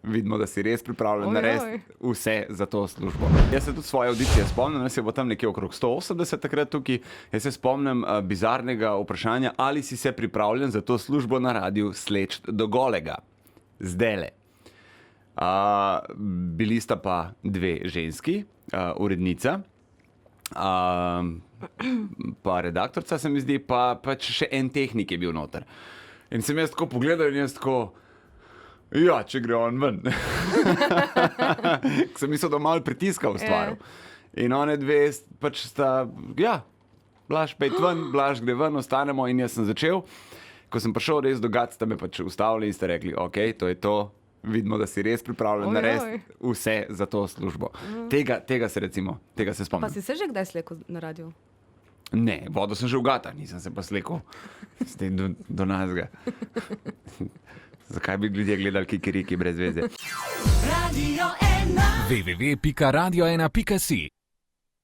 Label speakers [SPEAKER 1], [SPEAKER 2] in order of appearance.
[SPEAKER 1] vidimo, da si res pripravljen narediti vse za to službo. Jaz se tudi svoje audicije spomnim, jaz je bo tam nekje okrog 180 takrat tukaj. Jaz se spomnim bizarnega vprašanja, ali si se pripravljen za to službo na radiju sleči do golega. Zdajle. Bili sta pa dve ženski, urednica, pa redaktorca se mi zdi, pa še en tehnik je bil noter. In sem jaz tako pogledal in jaz tako, ja, če gre on ven. Sem mislil, da malo pritiska v stvaru. In one dve pač sta, ja, Blaž pejt ven, Blaž gre ven, ostanemo in jaz sem začel. Ko sem prišel res do gad, sta me pač ustavili in ste rekli, ok, to je to, vidimo, da si res pripravljen narediti vse za to službo. Tega se recimo, tega se spomnim.
[SPEAKER 2] Pa si se že kdaj slekel na radiju?
[SPEAKER 1] Ne, vodo sem že v gata, nisem se pa slekel. Ste do nazga. Zakaj bi ljudje gledali kikiriki brez veze?
[SPEAKER 3] www.radio1.si